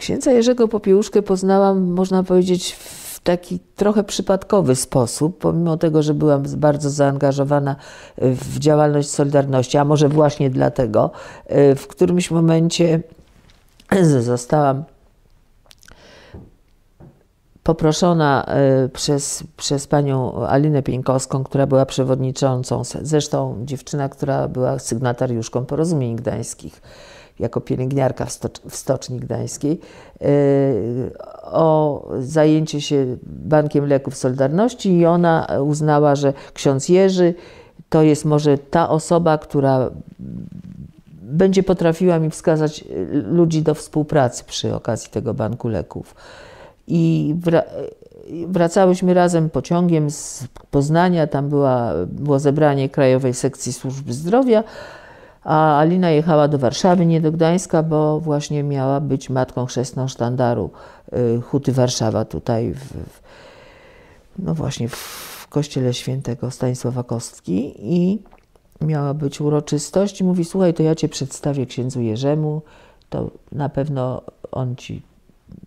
Księdza Jerzego Popiełuszkę poznałam, można powiedzieć, w taki trochę przypadkowy sposób, pomimo tego, że byłam bardzo zaangażowana w działalność Solidarności, a może właśnie dlatego, w którymś momencie zostałam poproszona przez panią Alinę Pieńkowską, która była przewodniczącą, zresztą dziewczyna, która była sygnatariuszką porozumień gdańskich, jako pielęgniarka w Stoczni Gdańskiej, o zajęcie się Bankiem Leków Solidarności i ona uznała, że ksiądz Jerzy to jest może ta osoba, która będzie potrafiła mi wskazać ludzi do współpracy przy okazji tego Banku Leków. I wracałyśmy razem pociągiem z Poznania, tam było zebranie Krajowej Sekcji Służby Zdrowia, a Alina jechała do Warszawy, nie do Gdańska, bo właśnie miała być matką chrzestną sztandaru Huty Warszawa tutaj no właśnie w kościele świętego Stanisława Kostki i miała być uroczystość i mówi: słuchaj, to ja cię przedstawię księdzu Jerzemu, to na pewno on ci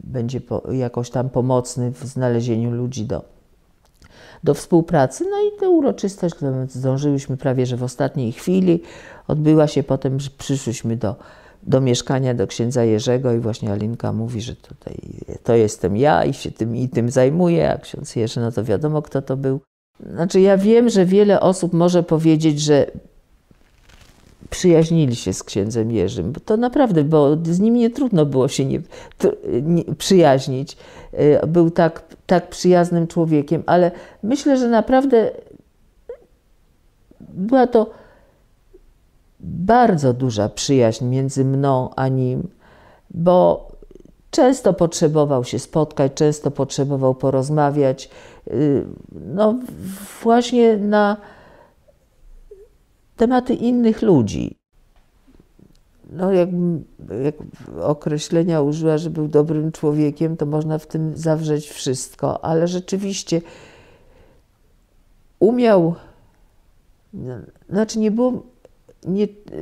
będzie jakoś tam pomocny w znalezieniu ludzi do współpracy. No i tę uroczystość, którą zdążyłyśmy prawie że w ostatniej chwili, odbyła się potem, że przyszłyśmy do mieszkania do księdza Jerzego i właśnie Alinka mówi, że tutaj to jestem ja i się tym i tym zajmuję, a ksiądz Jerzy, no to wiadomo, kto to był. Znaczy ja wiem, że wiele osób może powiedzieć, że przyjaźnili się z księdzem Jerzym, bo to naprawdę, bo z nim nie trudno było się nie przyjaźnić. Był tak przyjaznym człowiekiem, ale myślę, że naprawdę była to bardzo duża przyjaźń między mną a nim, bo często potrzebował się spotkać, często potrzebował porozmawiać, no właśnie na tematy innych ludzi. No jak określenia użyła, że był dobrym człowiekiem, to można w tym zawrzeć wszystko, ale rzeczywiście umiał, znaczy nie było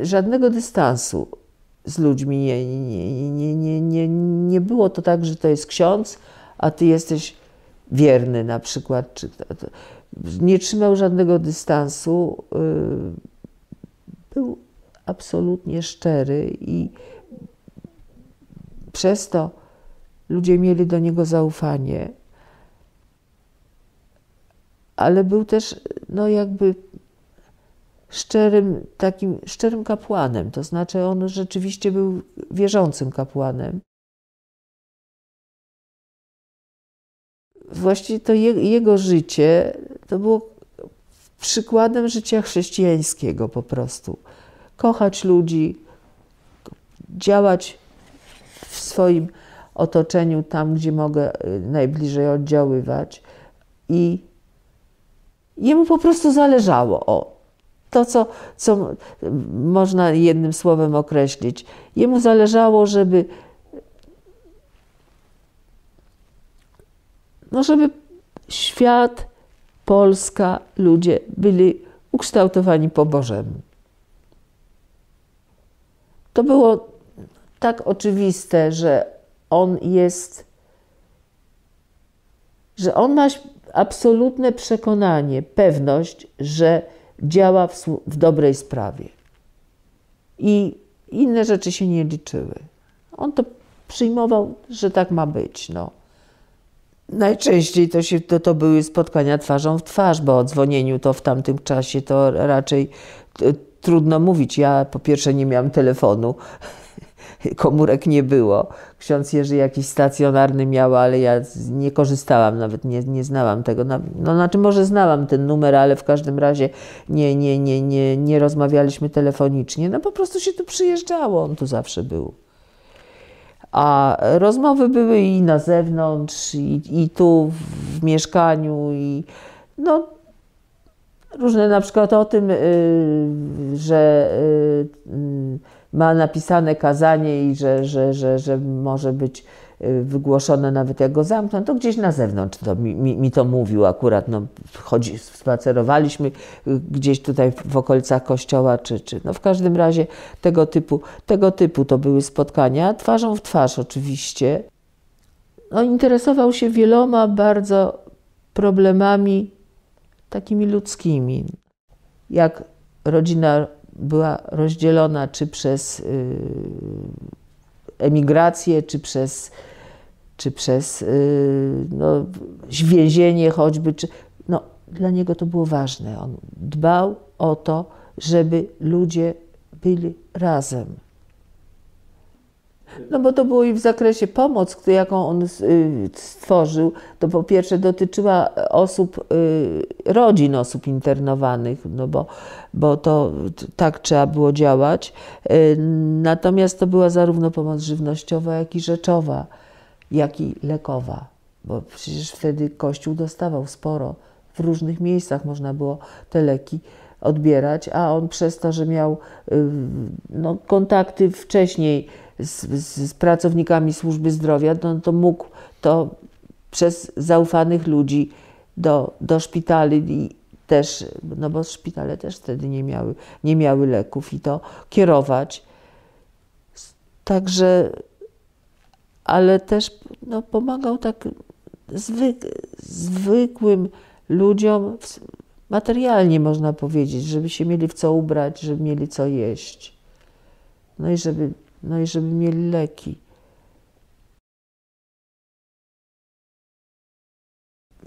żadnego dystansu z ludźmi, nie było to tak, że to jest ksiądz, a ty jesteś wierny na przykład. Nie trzymał żadnego dystansu, był absolutnie szczery i przez to ludzie mieli do niego zaufanie, ale był też no jakby szczerym kapłanem, to znaczy on rzeczywiście był wierzącym kapłanem. Właściwie to jego życie to było przykładem życia chrześcijańskiego po prostu. Kochać ludzi, działać w swoim otoczeniu tam, gdzie mogę najbliżej oddziaływać i jemu po prostu zależało o to, co można jednym słowem określić. Jemu zależało, żeby świat, Polska, ludzie byli ukształtowani po Bożemu. To było tak oczywiste, że on ma absolutne przekonanie, pewność, że działa w dobrej sprawie. I inne rzeczy się nie liczyły. On to przyjmował, że tak ma być. No. Najczęściej to były spotkania twarzą w twarz, bo o dzwonieniu to w tamtym czasie to raczej trudno mówić. Ja po pierwsze nie miałam telefonu, komórek nie było. Ksiądz Jerzy jakiś stacjonarny miał, ale ja nie korzystałam, nawet nie znałam tego. No znaczy może znałam ten numer, ale w każdym razie nie rozmawialiśmy telefonicznie. No po prostu się tu przyjeżdżało, on tu zawsze był. A rozmowy były i na zewnątrz, i tu w mieszkaniu, i no różne, na przykład o tym, że ma napisane kazanie i że może być wygłoszone, nawet jak go zamkną, to gdzieś na zewnątrz to mi to mówił akurat. No, spacerowaliśmy gdzieś tutaj w okolicach kościoła, czy no w każdym razie tego typu to były spotkania, twarzą w twarz oczywiście. No, interesował się wieloma bardzo problemami takimi ludzkimi. Jak rodzina była rozdzielona, czy przez emigrację, czy przez no, więzienie choćby. No, dla niego to było ważne. On dbał o to, żeby ludzie byli razem. No bo to było i w zakresie pomoc, jaką on stworzył, to po pierwsze dotyczyła rodzin osób internowanych, no bo to tak trzeba było działać. Natomiast to była zarówno pomoc żywnościowa, jak i rzeczowa, jak i lekowa. Bo przecież wtedy Kościół dostawał sporo. W różnych miejscach można było te leki odbierać, a on przez to, że miał no, kontakty wcześniej z pracownikami służby zdrowia, no, to mógł to przez zaufanych ludzi do szpitali i też, no bo szpitale też wtedy nie miały leków i to kierować. Także, ale też no, pomagał tak zwykłym ludziom, materialnie można powiedzieć, żeby się mieli w co ubrać, żeby mieli co jeść. No i żeby mieli leki.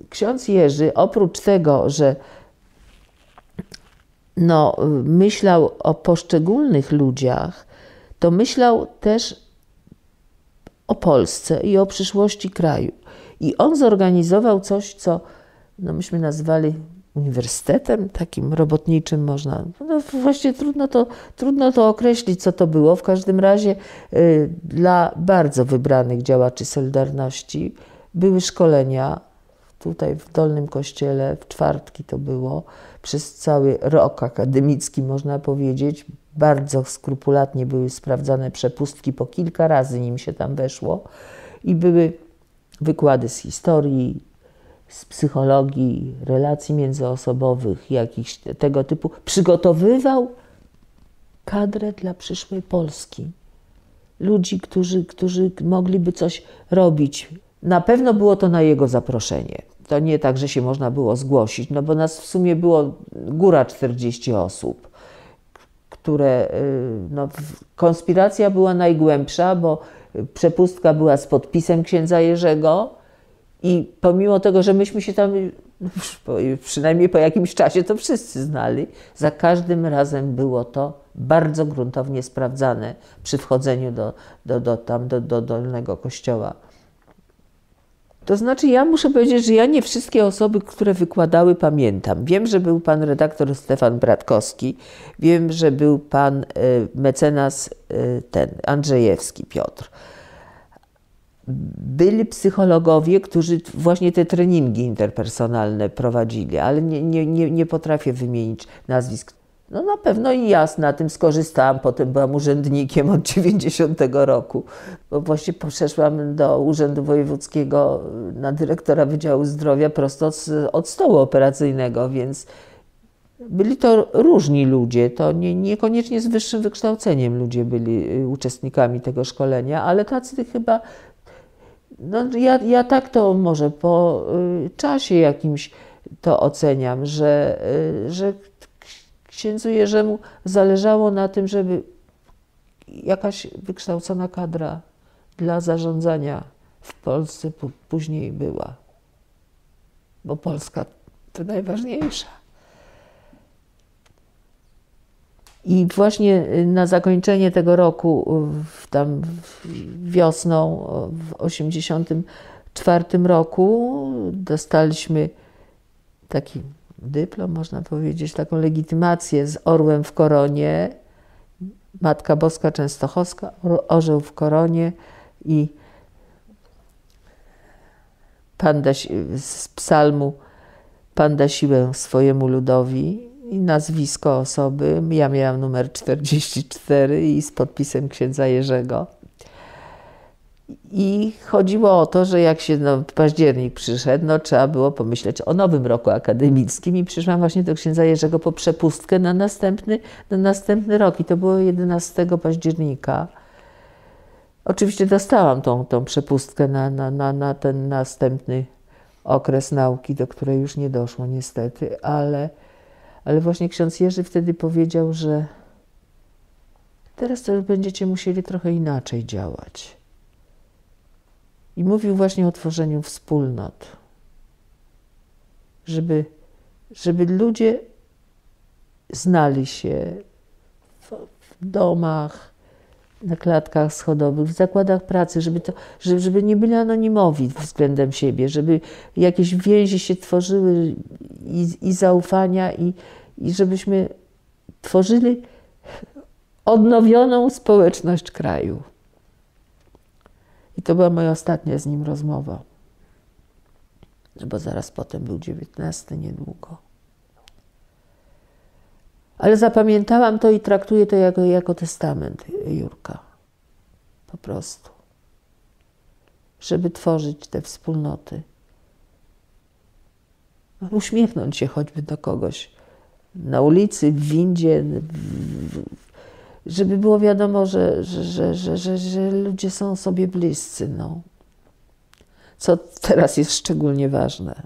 Ksiądz Jerzy, oprócz tego, że no, myślał o poszczególnych ludziach, to myślał też o Polsce i o przyszłości kraju. I on zorganizował coś, co no, myśmy nazwali uniwersytetem takim robotniczym, można. No właśnie trudno to określić, co to było. W każdym razie dla bardzo wybranych działaczy Solidarności były szkolenia. Tutaj w Dolnym Kościele, w czwartki to było, przez cały rok akademicki można powiedzieć. Bardzo skrupulatnie były sprawdzane przepustki, po kilka razy nim się tam weszło. I były wykłady z historii, z psychologii, relacji międzyosobowych, jakichś tego typu. Przygotowywał kadrę dla przyszłej Polski. Ludzi, którzy mogliby coś robić. Na pewno było to na jego zaproszenie. To nie tak, że się można było zgłosić, no bo nas w sumie było góra 40 osób, które, no, konspiracja była najgłębsza, bo przepustka była z podpisem księdza Jerzego i pomimo tego, że myśmy się tam, przynajmniej po jakimś czasie to wszyscy znali, za każdym razem było to bardzo gruntownie sprawdzane przy wchodzeniu do Dolnego Kościoła. To znaczy, ja muszę powiedzieć, że ja nie wszystkie osoby, które wykładały, pamiętam. Wiem, że był pan redaktor Stefan Bratkowski, wiem, że był pan mecenas Andrzejewski Piotr. Byli psychologowie, którzy właśnie te treningi interpersonalne prowadzili, ale nie potrafię wymienić nazwisk. No na pewno i ja na tym skorzystałam, potem byłam urzędnikiem od 90 roku, bo właśnie przeszłam do Urzędu Wojewódzkiego na dyrektora Wydziału Zdrowia prosto od stołu operacyjnego, więc byli to różni ludzie, to niekoniecznie z wyższym wykształceniem ludzie byli uczestnikami tego szkolenia, ale tacy chyba, no ja tak to może po czasie jakimś to oceniam, że księdzu Jerzemu zależało na tym, żeby jakaś wykształcona kadra dla zarządzania w Polsce później była. Bo Polska to najważniejsza. I właśnie na zakończenie tego roku, tam wiosną w 1984 roku dostaliśmy taki dyplom, można powiedzieć, taką legitymację z orłem w koronie, Matka Boska Częstochowska, orzeł w koronie i z psalmu Pan da siłę swojemu ludowi i nazwisko osoby. Ja miałam numer 44 i z podpisem księdza Jerzego. I chodziło o to, że jak się październik przyszedł, trzeba było pomyśleć o nowym roku akademickim i przyszłam właśnie do księdza Jerzego po przepustkę na następny rok. I to było 11 października. Oczywiście dostałam tą przepustkę na ten następny okres nauki, do której już nie doszło niestety, ale właśnie ksiądz Jerzy wtedy powiedział, że teraz to będziecie musieli trochę inaczej działać. I mówił właśnie o tworzeniu wspólnot, żeby ludzie znali się w domach, na klatkach schodowych, w zakładach pracy, żeby nie byli anonimowi względem siebie, żeby jakieś więzi się tworzyły i zaufania i żebyśmy tworzyli odnowioną społeczność kraju. I to była moja ostatnia z nim rozmowa, bo zaraz potem był 19 niedługo. Ale zapamiętałam to i traktuję to jako testament Jurka. Po prostu. Żeby tworzyć te wspólnoty. Uśmiechnąć się choćby do kogoś na ulicy, w windzie, żeby było wiadomo, że ludzie są sobie bliscy. Co teraz jest szczególnie ważne.